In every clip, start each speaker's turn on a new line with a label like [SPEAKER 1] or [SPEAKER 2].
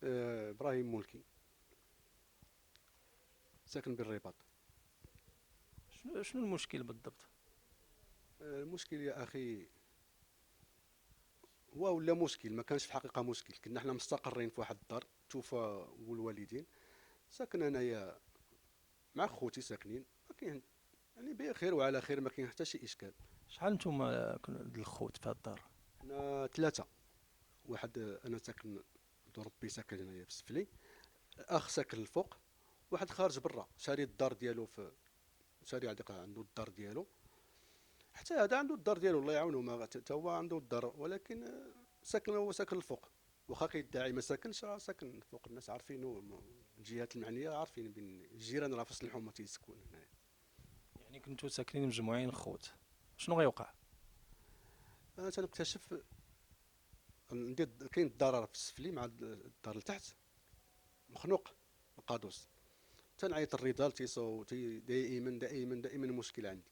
[SPEAKER 1] ابراهيم ملكي، ساكن بالرباط.
[SPEAKER 2] شنو المشكل بالضبط؟
[SPEAKER 1] المشكل يا اخي هو ولا مشكل، ما كانش في الحقيقه مشكل. كنا احنا مستقرين في واحد الدار توفى والوالدين. ساكن انايا مع خوتي ساكنين، ما كاين يعني بخير وعلى خير، ما كاين حتى شي اشكال.
[SPEAKER 2] شحال نتوما د الخوت في هاد الدار؟
[SPEAKER 1] حنا ثلاثه. واحد انا ساكن دور ربي، ساكن هنايا في السفلي. الاخ ساكن الفوق. واحد خارج برا شاري الدار ديالو، في شاري هذاك عنده الدار ديالو. حتى هذا عنده الدار ديالو الله يعاونو، ما حتى هو عنده الدار، ولكن ساكن، هو ساكن الفوق. واخا كيدعي ما ساكنش، راه ساكن فوق. الناس عارفينه، الجهات المعنيه عارفين بين الجيران راه في صلحوا ما تيسكن هنايا.
[SPEAKER 2] يعني كنتو ساكنين مجموعين خوت، شنو غيوقع؟
[SPEAKER 1] انا تنكتشف كاين الدار في السفلي مع الدار لتحت مخنوق القادوس. تنعيط الرجال دائما مشكل عندي.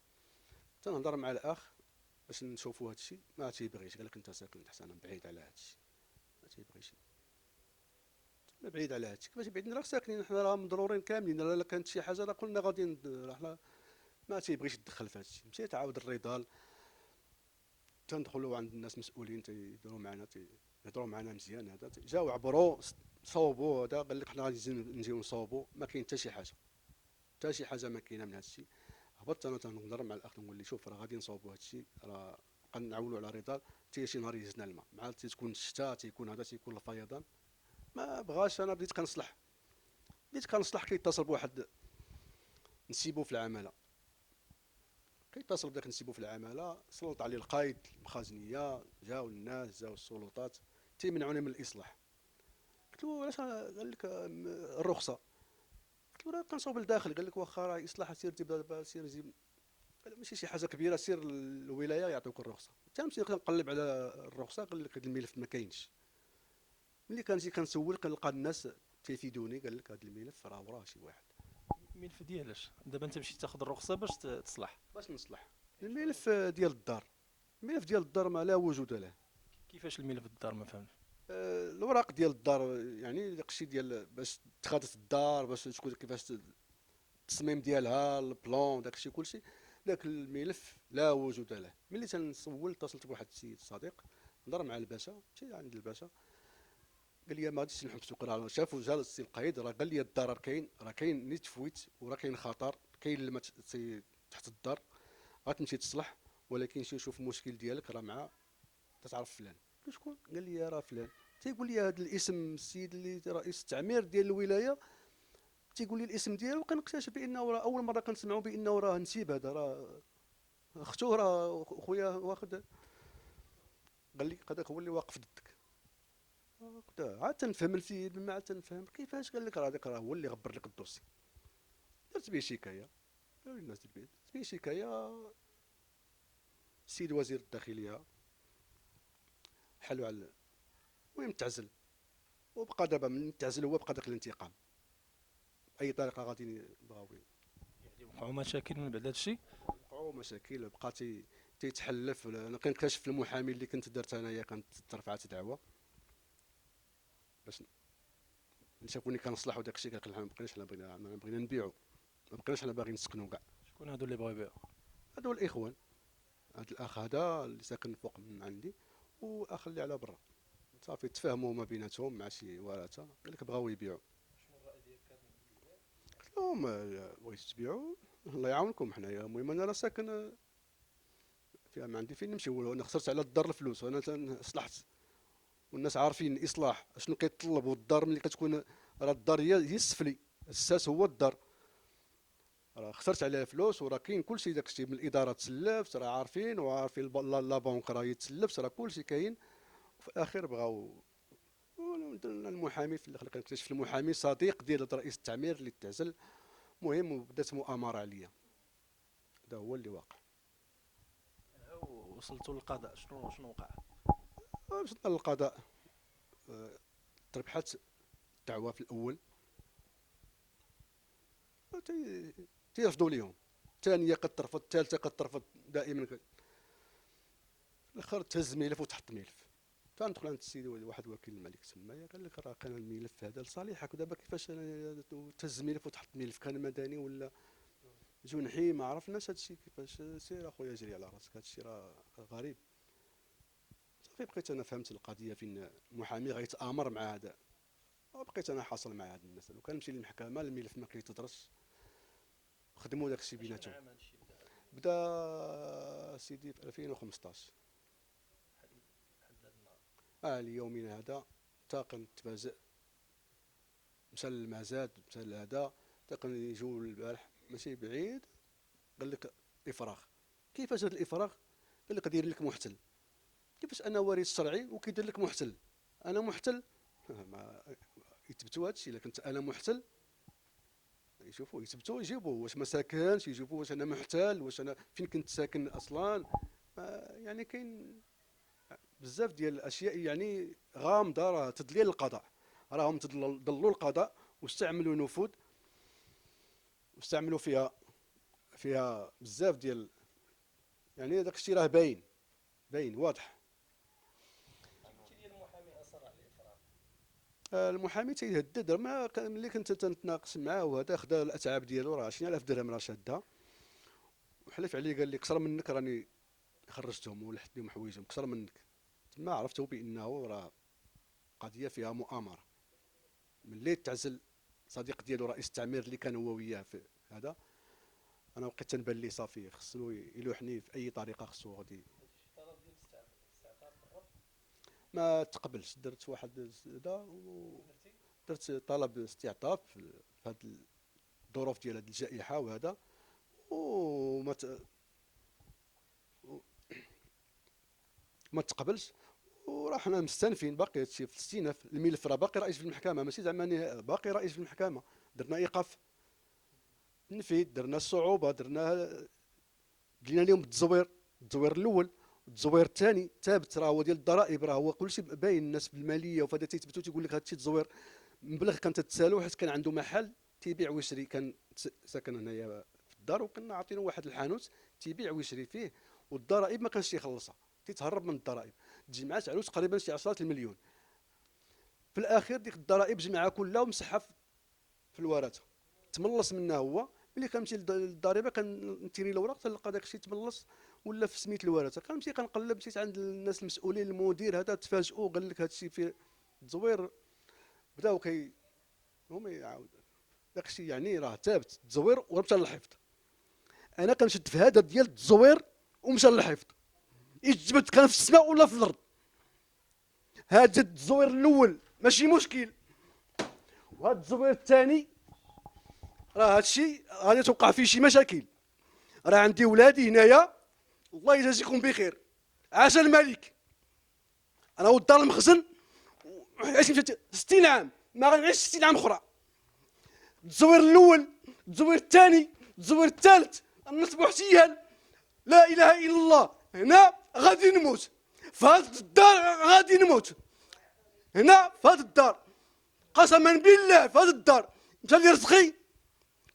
[SPEAKER 1] تنهضر مع الاخ باش نشوفوا هذا الشيء، ما تيبغيش. قال لك انت ساكن تحت، انا بعيد على هذا الشيء، ما تيبغيش. ما بعيد على هذا الشيء، كيفاش بعيد؟ راه ساكنين حنا، راه مضرورين كاملين. راه كانت شي حاجه راه كلنا غاديين حنا. ما تيبغيش يدخل في هذا الشيء. مشيت عاود الرضال، تندخلوا عند الناس مسؤولين تيديروا معنا، تيهضروا معنا مزيان. هذا جاو عبروا صوبوا. هذا قال لك حنا غادي نجيو نصوبوا، ما كاين حتى شي حاجه، حتى شي حاجه ما كاينه من هذا الشيء. هبطت انا تنهضر مع الاخ، نقول لي شوف راه غادي نصوبوا هذا الشيء، راه غنعولوا على رضا حتى شي نهار يهزنا الماء، مع تيكون الشتاء، تيكون هذا، تيكون الفيضان. ما بغاش. انا بديت كنصلح كيتصل بواحد نسيبو في العماله. كيتصل بداك نسيبو في العماله، سلط عليه القايد المخازنيه، جاو الناس، جاو السلطات تيمنعوني من الاصلاح. قلت له علاش؟ قال لك الرخصه. قلت له راه كنصوب لداخل. قال لك واخا راه اصلاح، سير جيب دابا، سير جيب. قال ماشي شي حاجه كبيره، سير الولايه يعطيوك الرخصه. تنمشي نقلب على الرخصه، قال لك هذا الملف ما كاينش. ملي كنجي كنسول كنلقى الناس تيفيدوني، قال لك هذا الملف راه وراه شي واحد.
[SPEAKER 2] الملف ديالاش دابا انت مشيت تاخذ الرخصه باش تصلح؟
[SPEAKER 1] باش نصلح الملف ديال الدار. الملف ديال الدار ما لا وجود له.
[SPEAKER 2] كيفاش الملف الدار؟ ما فهمتش.
[SPEAKER 1] الاوراق ديال الدار، يعني داكشي ديال باش اتخذت الدار، باش تكون كيفاش التصميم ديالها، البلان، داكشي كلشي. داك الملف لا وجود له. ملي تنسول اتصلت بواحد السيد صديق، هضر مع الباشا، مشيت عند الباشا. قال لي ما غاديش نحبسو، راه شافوا جا السي القايد، راه قال لي الدار راه كاين نيت تفويت، وراه كاين خطر، كاين الماء تحت الدار. غتمشي تصلح، ولكن شوف المشكل ديالك راه مع، تتعرف فلان. قلت شكون؟ قال لي راه فلان. تيقول لي هذا الاسم، السيد اللي رئيس التعمير ديال الولايه، تيقول لي الاسم ديالو. كنكتشف بانه راه اول مره كنسمعوا بانه راه نسيب. هذا راه اختو، راه خويا واخد. قال لي هذاك هو اللي واقف ضدك. قلت عاد تنفهم السيد، ما عاد تنفهم كيفاش. قال لك راه هذاك راه هو اللي غبر لك الدوسي. درت به شكايه. قالوا لي الناس درت به شكايه. السيد وزير الداخليه حلوا على، المهم تعزل. وبقى دابا من تعزل هو بقى داك الانتقام، باي طريقه غادي بغاو
[SPEAKER 2] يعني وقعوا مشاكل من بعد هذا الشيء؟
[SPEAKER 1] وقعوا مشاكل. بقى تيتحلف. انا كنكتشف المحامي اللي كنت درت انايا، كانت ترفعت دعوه باش شافوني كنصلح وداك الشيء. قال ما بقيناش حنا، بغينا نبيعو، ما بقيناش حنا باغيين نسكنوا كاع.
[SPEAKER 2] شكون هادو اللي بغاو يبيعوا؟
[SPEAKER 1] هادو الاخوان. هاد الاخ هذا اللي ساكن فوق من عندي، واخ اللي على برا، صافي تفاهموا ما بيناتهم مع شي ورثه، قال لك بغاو يبيعوا. قلت لهم بغيتو تبيعوا الله يعاونكم حنايا، المهم انا راه ساكن فيها، ما عندي فين نمشي. انا خسرت على الدار الفلوس، وانا صلحت، والناس عارفين الاصلاح شنو كيتطلب. والدار ملي كتكون، راه الدار هي السفلي، الساس هو الدار. راه خسرت عليها فلوس، وراه كاين كلشي، داكشي من الاداره تسلفت، راه عارفين، وعارفين لا بونك راه يتسلفت، راه كلشي كاين. وفي الاخير بغاو. درنا المحامي في الاخر، كنكتشف المحامي صديق ديال رئيس التعمير اللي تعزل. المهم وبدات مؤامره عليا. هذا هو اللي واقع.
[SPEAKER 2] وصلتوا للقضاء، شنو وقع؟
[SPEAKER 1] وصلنا للقضاء. تربحت الدعوه في الاول، تيرفضوا ليهم. الثانيه كترفض، الثالثه كترفض، دائما في الاخر تهز ملف وتحط ملف، تندخل عند السيد واحد وكيل الملك تمايا، قال لك راه كان الملف هذا لصالحك، ودابا كيفاش تهز الملف وتحط الملف كان مدني ولا جنحي، ما عرفناش هادشي كيفاش. سير اخويا جري على راسك، هادشي راه غريب. صافي بقيت انا فهمت القضيه فين المحامي غيتامر مع هذا، وبقيت انا حاصل مع هاد الناس، وكنمشي للمحكمه الملف ما كيتدرس، خدموا داكشي بيناتهم. بدا سيدي في 2015. ليومنا هذا تا كنتفاجئ، مشى للمزاد مشى لهذا، تا كنجيو البارح ماشي بعيد قال لك افراغ. كيفاش هذا الافراغ؟ قال لك داير لك محتل. كيفاش انا وارث شرعي وكيدير لك محتل؟ انا محتل؟ ما يثبتوا هذا الشيء. الا كنت انا محتل يشوفوا يثبتوا يجيبوا واش ما ساكنش، يشوفوا واش انا محتل، واش انا فين كنت ساكن اصلا. يعني كاين بزاف ديال الاشياء يعني غامضه، راه تدليل القضاء، راهم ضلوا القضاء واستعملوا نفوذ واستعملوا فيها بزاف ديال، يعني داك الشيء راه باين واضح. المحامي تيهدد، ملي كنت تنتناقش معاه وهذا خدا الاتعاب ديالو، راه 20000 درهم راه شادها، وحلف عليه قال لي كسر منك راني خرجتهم ولحت لهم حوايجهم، كسر منك. تما عرفت بانه راه قضيه فيها مؤامره. ملي تعزل صديق ديالو رئيس التعمير اللي كان هو وياه في هذا، انا بقيت تنبان لي صافي خصو يلوحني في اي طريقه، خصو غادي. ما تقبلش، درت واحد هذا درت طلب استعطاف في هذه الظروف ديال هذه الجائحه وهذا، وما ما تقبلش، وراه حنا مستنفين باقي هادشي في الاستئناف. الملف راه باقي رئيس في المحكمه، ماشي زعما باقي رئيس في المحكمه. درنا ايقاف نفيذ، درنا الصعوبه، قلنا لهم التزوير الاول والتزوير الثاني ثابت، راه هو ديال الضرائب، راه هو كلشي باين. الناس في الماليه وفهذا تيثبتوا تيقول لك هادشي تزوير. مبلغ كان تتسالو حيت كان عنده محل تيبيع ويشري، كان ساكن هنايا في الدار، وكنا عاطينه واحد الحانوت تيبيع ويشري فيه، والضرائب ما كانش يخلصها، تيتهرب من الضرائب. تجمعات على تقريبا شي 10 المليون. في الاخير ديك الضرائب جمعها كلها ومسحها في الورثه، تملص منها هو. ملي كنمشي للضريبه كنتيري الاوراق تلقى داك الشيء تملص ولا في سميت الورثه. كنمشي كنقلب، مشيت عند الناس المسؤولين المدير هذا، تفاجئوا قال لك هذا الشيء فيه تزوير. بداو هما يعاود داك الشيء، يعني راه ثابت التزوير ومشى للحفظ. انا كنشد في هذا ديال التزوير ومشى للحفظ، يجبد كان في السماء ولا في الارض. هذا التزوير الاول ماشي مشكل، وهذا التزوير الثاني راه هادشي غادي توقع فيه شي مشاكل. راه عندي ولادي هنايا الله يجازيكم بخير، عاش الملك. انا ودار المخزن عشت 60 عام، ما غنعيش 60 عام اخرى. التزوير الاول، التزوير الثاني، التزوير الثالث، النصب واحتيال، لا اله الا الله. هنا غادي نموت، في هذه الدار غادي نموت، هنا في هذه الدار قسما بالله. في هذه الدار مشى لي رزقي،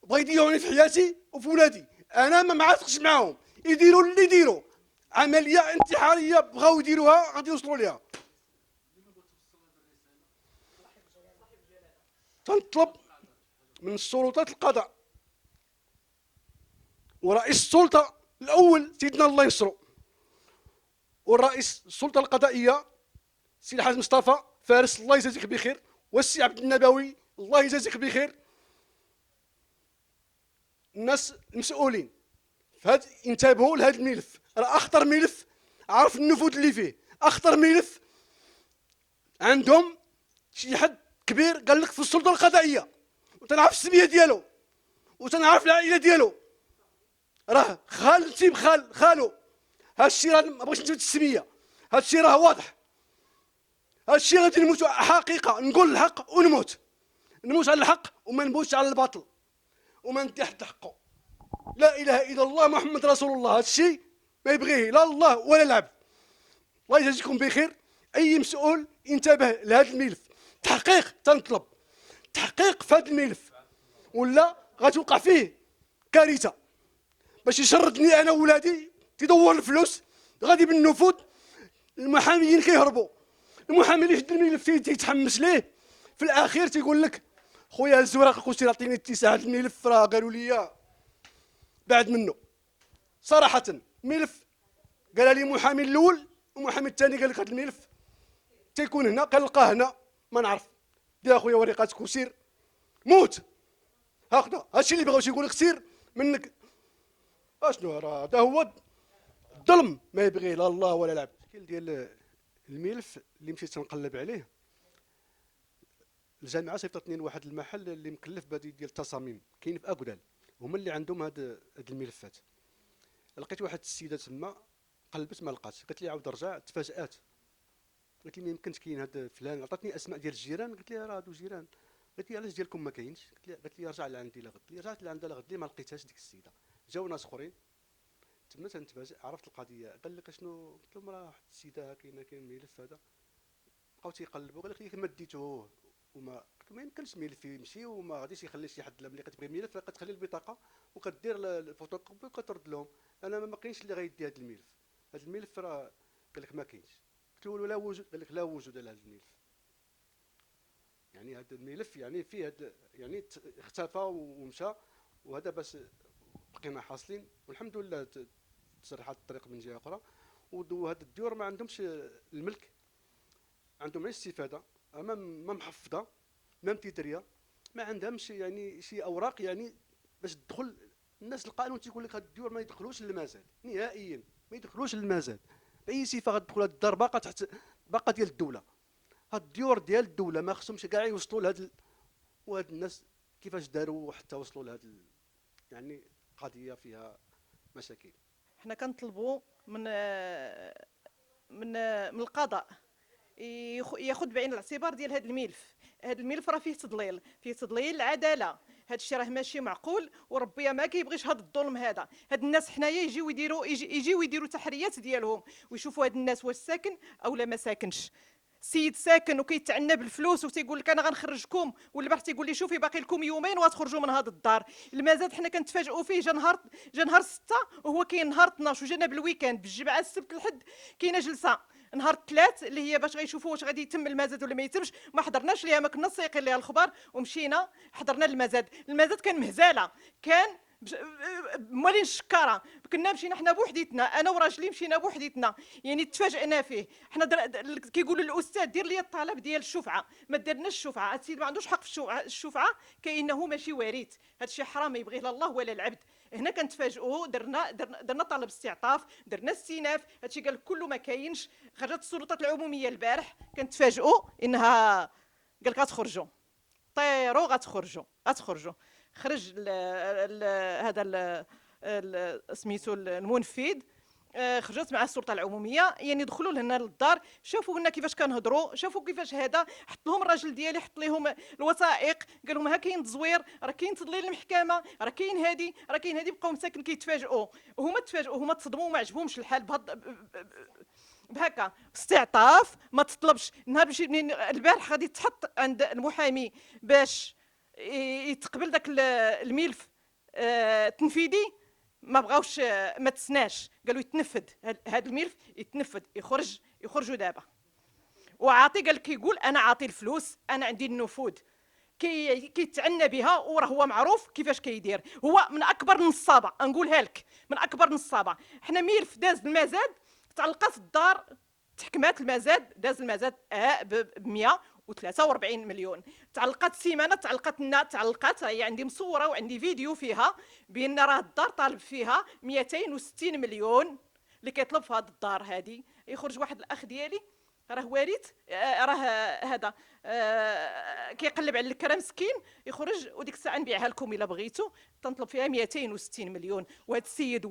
[SPEAKER 1] بغا يضيعوني في حياتي وفي ولادي. انا ما معاتقش معاهم، يديروا اللي يديروا، عمليه انتحاريه بغاو يديروها غادي يوصلوا ليها. تنطلب من السلطات القضاء ورئيس السلطه الاول سيدنا الله يسرو، والرئيس السلطه القضائيه سي الحاج مصطفى فارس الله يجازيك بخير، والسي عبد النبوي الله يجازيك بخير. الناس المسؤولين فهاد انتبهوا لهذا الملف، راه اخطر ملف، عارف النفوذ اللي فيه، اخطر ملف عندهم. شي حد كبير قال لك في السلطه القضائيه، وتنعرف السميه ديالو وتنعرف العائله ديالو، راه خالتي خالو. هاد الشيء راه ما بغيتش نثبت السميه، هاد الشيء راه واضح. هاد الشيء غادي نموت حقيقه، نقول الحق ونموت، نموت على الحق وما نموتش على الباطل، وما ندي حد حقه. لا اله الا الله محمد رسول الله. هذا الشيء ما يبغيه لا الله ولا العبد. الله يجازيكم بخير. اي مسؤول ينتبه لهذا الملف، تحقيق، تنطلب تحقيق في هذا الملف، ولا غتوقع فيه كارثه. باش يشردني انا وولادي تدور الفلوس غادي بالنفوذ، المحاميين كيهربوا، المحامي اللي يشد الملف تيتحمس ليه في الاخير تيقول لك خويا هز ورقك وسير عطيني اتساع هذا الملف راه قالوا لي بعد منه صراحه. الملف قال لي محامي الاول والمحامي الثاني قال لك هذا الملف تيكون هنا كنلقاه هنا ما نعرف. دير اخويا ورقاتك وسير موت هكذا. هادشي اللي بغاو تيقول لك سير منك اشنو راه هذا هو الظلم ما يبغيه لا الله ولا العبد. الشكل ديال الملف اللي مشيت تنقلب عليه الجامعه صيفطتني لواحد المحل اللي مكلف بهذه ديال التصاميم كاين في اكودال، هما اللي عندهم هاد الملفات. لقيت واحد السيده تما قلبت ما لقات، قالت لي عاود رجع تفاجات، قالت لي ما يمكنش كاين هذا فلان، عطاتني اسماء ديال الجيران قلت لها راه هادو جيران. قالت لي علاش ديالكم ما كاينش؟ قالت لي رجع لعندي لغد. قلت لي رجعت لعندها لغد لي ما لقيتهاش ديك السيده. جاو ناس اخرين تما تنتفاجئ عرفت القضيه. قال لك اشنو؟ قلت لهم راه واحد السيده كاين ملف هذا. بقاو تيقلبوا قال لك ما ديتوه وما. قلت له ما يمكنش ملف يمشي وما غاديش يخلي شي حد. ملي كتبغي ملف كتخلي البطاقه وكدير الفوتوكوبي وكترد لهم. انا ما كاينش اللي غيدي هذا الملف. هذا الملف راه قال لك ما كاينش. قلت له لا وجود. قال لك لا وجود لهذا الملف. يعني هذا الملف يعني فيه يعني اختفى ومشى، وهذا باش بقينا حاصلين والحمد لله تسرحت الطريق من جهه اخرى. وهاد الديور ما عندهمش الملك، عندهم غير الاستفاده، ما محفظه ما متيتريه، ما عندهمش يعني شي اوراق يعني باش تدخل. الناس القانون تيقول لك هاد الديور ما يدخلوش للمزاد نهائيا، ما يدخلوش للمزاد باي صفه. غتدخل هاد الدار باقه تحت باقه ديال الدوله. هاد الديور ديال الدوله ما خصهمش كاع يوصلوا لهاد وهاد الناس كيفاش داروا حتى وصلوا لهاد يعني قضيه فيها مشاكل.
[SPEAKER 3] حنا كنطلبوا من القضاء ياخذ بعين الاعتبار ديال هذا الملف. هذا الملف راه فيه تضليل، فيه تضليل العداله. هذا الشيء راه ماشي معقول، وربي ما كيبغيش هذا الظلم هذا. هاد الناس حنايا يجيو يديروا تحريات ديالهم ويشوفوا هاد الناس واش ساكن او لا ما ساكنش. السيد ساكن وكيتعنى بالفلوس وتيقول لك انا غنخرجكم، والبارح تيقول لي شوفي باقي لكم يومين وغتخرجوا من هذا الدار. المزاد حنا كنتفاجئوا فيه جا نهار 6 وهو كاين نهار 12 وجانا بالويكاند بالجمعه السبت الحد كاينه جلسه نهار 3 اللي هي باش غيشوفوا واش غادي يتم المزاد ولا ما يتمش. ما حضرناش ليها، ما كنا سايقين ليها الخبر ومشينا حضرنا المزاد. المزاد كان مهزاله، كان مالين الشكاره. كنا مشينا حنا بوحديتنا، انا وراجلي مشينا بوحديتنا، يعني تفاجئنا فيه. حنا كيقولوا الاستاذ دير لي الطلب ديال الشفعه، ما دارناش الشفعه. هاد السيد ما عندوش حق في الشفعه كانه ماشي وريث. هاد الشيء حرام ما يبغيه لا الله ولا العبد. هنا كنتفاجئوا درنا طلب استعطاف، درنا استئناف. هادشي قال كله ما كاينش. خرجت السلطات العموميه البارح كنتفاجئوا انها قال لك غتخرجوا طيروا غتخرجوا. خرج هذا سميتو المنفذ، خرجت مع السلطه العموميه، يعني دخلوا لهنا للدار، شافوا لنا كيفاش كنهضروا، شافوا كيفاش هذا. حط لهم الراجل ديالي حط لهم الوثائق، قال لهم ها كاين تزوير، راه كاين تضليل المحكمه، راه كاين هادي. بقاو مساكن كيتفاجئوا، هما تصدموا وما عجبهمش الحال بهكا. استعطاف ما تطلبش. نهار باش البارح غادي تحط عند المحامي باش يتقبل داك الملف التنفيذي، ما بغاوش، ما تسناش، قالوا يتنفذ هذا الملف، يتنفذ يخرجوا دابا. وعاطي قال كيقول انا عاطي الفلوس، انا عندي النفوذ، كيتعنى بها، وراه هو معروف كيفاش كيدير. هو من اكبر نصابه، نقولها لك، من اكبر نصابه. حنا ملف داز المزاد، تعلقات الدار، تحكمات المزاد، داز المزاد ب 143 مليون. تعلقات سيمانه، تعلقات هي عندي مصوره وعندي فيديو فيها بان راه الدار طالب فيها 260 مليون اللي كيطلب في هذه الدار هذه. يخرج واحد الاخ ديالي راه وريث، راه هذا كيقلب على الكرا مسكين، يخرج وديك الساعه نبيعها لكم الا بغيتوا، تنطلب فيها 260 مليون. وهذا السيد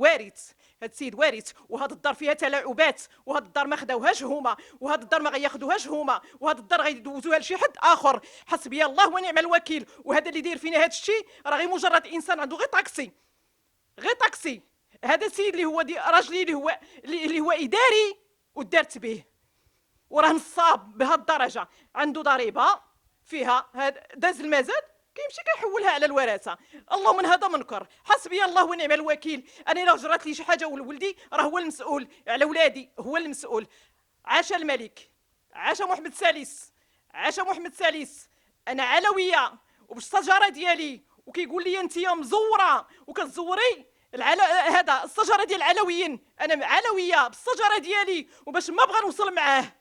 [SPEAKER 3] وارث، وهذا الدار فيها تلاعبات، وهذا الدار ما خداوهاش هما، وهذا الدار ما غياخذوهاش هما، وهذا الدار غيدوزوها لشي حد اخر. حسبي الله ونعم الوكيل. وهذا اللي داير فينا هذا الشيء راه غير مجرد انسان عنده غير طاكسي. هذا السيد اللي هو راجلي اللي هو اداري ودارت به، وراه نصاب بهذه الدرجه. عنده ضريبه فيها داز المزاد، كيمشي كيحولها على الورثه. اللهم من هذا منكر. حسبي الله ونعم الوكيل. انا لو جرات لي شي حاجه ولولدي راه هو المسؤول، على ولادي هو المسؤول. عاش الملك، عاش محمد السادس، عاش محمد السادس. انا علويه وبالشجره ديالي، وكيقول لي انت يا مزوره وكتزوري هذا الشجره ديال العلويين. انا علويه بالشجره ديالي، وباش ما بغا نوصل معاه،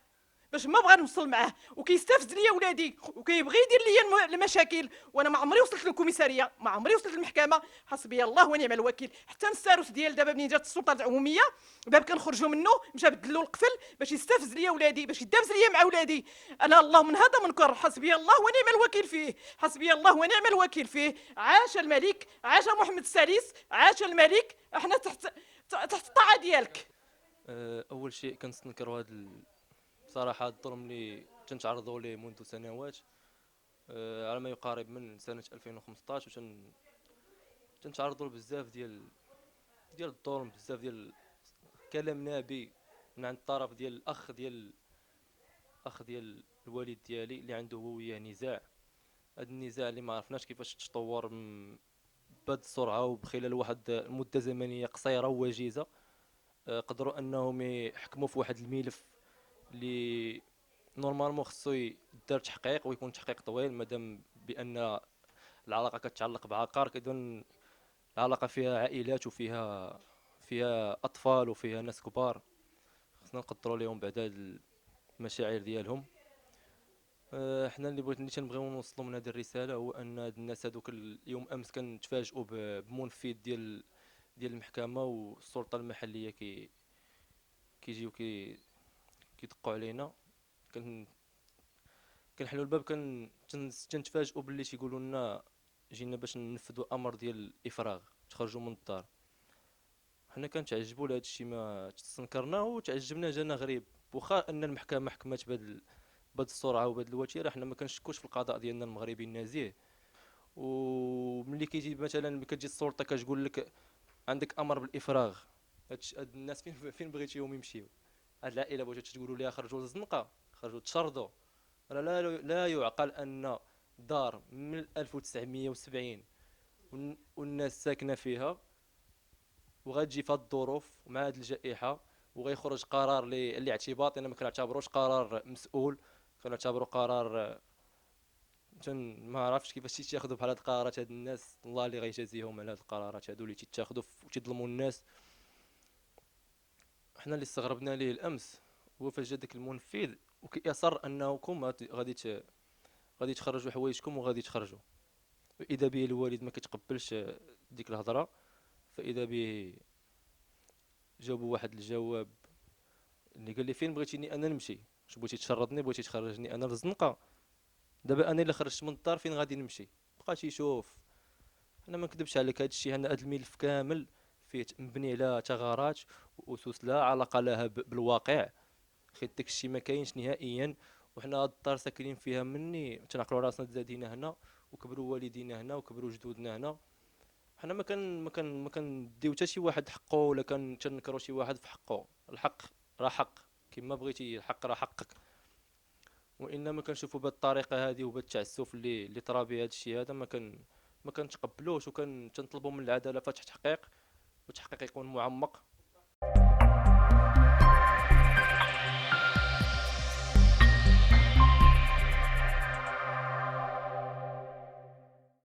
[SPEAKER 3] باش ما بغا نوصل معاه، وكيستفز ليا ولادي وكيبغي يدير ليا المشاكل. وانا ما عمري وصلت للكوميساريه، ما عمري وصلت للمحكمه. حسبي الله ونعم الوكيل. حتى الساروس ديال دابا منين جات السلطه العموميه باب كنخرجوا منه مشى بدلوا القفل باش يستفز ليا ولادي، باش يدابز ليا مع ولادي. انا الله من هذا منكر. حسبي الله ونعم الوكيل فيه، حسبي الله ونعم الوكيل فيه. عاش الملك، عاش محمد السادس، عاش الملك. احنا تحت الطاعه ديالك.
[SPEAKER 2] اول شيء كنستنكروا بصراحه الظلم اللي تنتعرضوا ليه منذ سنوات، على ما يقارب من سنه 2015، تنتعرضوا لبزاف ديال الظلم، بزاف ديال كلام نابي من عند الطرف ديال الاخ ديال الوالد ديالي اللي عنده هو وياه نزاع. هذا النزاع اللي ما عرفناش كيفاش تطور بهذه السرعه وبخلال واحد المده زمنيه قصيره ووجيزه. قدروا انهم يحكموا في واحد الملف اللي نورمالمون خصو يدار تحقيق ويكون تحقيق طويل، مادام بان العلاقه كتعلق بعقار، كيظن العلاقه فيها عائلات وفيها اطفال وفيها ناس كبار، خصنا نقدروا لهم بعد هاد المشاعر ديالهم. حنا اللي تنبغيو نوصلوا من هذه الرساله هو ان هاد الناس هذوك اليوم امس كنتفاجئوا بمنفذ ديال المحكمه والسلطه المحليه كيجيو كيدقوا علينا. كنحلوا الباب، تنتفاجئوا باللي تيقولوا لنا جينا باش ننفذوا امر ديال الافراغ، تخرجوا من الدار. حنا كنتعجبوا لهذا الشيء، ما تستنكرناه وتعجبنا، جانا غريب. واخا ان المحكمه حكمت بهذه السرعه وبهذه الوتيره، حنا ما كنشكوش في القضاء ديالنا المغربي النزيه. وملي كيجي مثلا ملي كتجي السلطه كتقول لك عندك امر بالافراغ، هاد الناس فين بغيتيهم يمشيو؟ هاد العائله بغيتو تقولوا ليها خرجوا للزنقه، خرجوا تشردوا؟ راه لا يعقل ان دار من 1970 والناس ساكنه فيها، وغتجي في هاد الظروف مع هاد الجائحه وغيخرج قرار اللي اعتباطي. انا ما كنعتبروش قرار مسؤول، كنعتبرو قرار ما عرفتش كيفاش تياخذوا بحال هاد القرارات. هاد الناس الله اللي غيجازيهم على هاد القرارات هادو اللي تيتاخذوا وتظلموا الناس. حنا اللي استغربنا ليه الامس هو فاش جا داك المنفذ وكيصر انكم غادي تخرجوا حوايجكم وغادي تخرجوا، واذا به الوالد ما كيتقبلش ديك الهضره. فاذا به جاوبوا واحد الجواب اللي قال لي فين بغيتيني انا نمشي؟ واش بغيتي تشردني؟ بغيتي تخرجني انا للزنقه؟ دابا انا اللي خرجت من الدار فين غادي نمشي؟ بقى تيشوف. انا ما نكذبش عليك، هذا الشيء هذا الملف كامل فيه مبني على ثغرات واسس لا علاقه لها بالواقع، حيت داك الشيء ما كاينش نهائيا. وحنا هاد الدار ساكنين فيها مني تنعقلوا راسنا تزادينا هنا، وكبروا والدينا هنا، وكبروا جدودنا هنا. حنا ما كنديو حتى شي واحد حقه، ولا تنكروا شي واحد في حقه. الحق راه حق، كما بغيتي الحق راه حقك. وانما كنشوفوا بهذه الطريقه هذه وبهذا التعسف اللي طرا به هذا الشيء هذا، ما كنتقبلوش. تنطلبوا من العداله فتح تحقيق، والتحقيق يكون معمق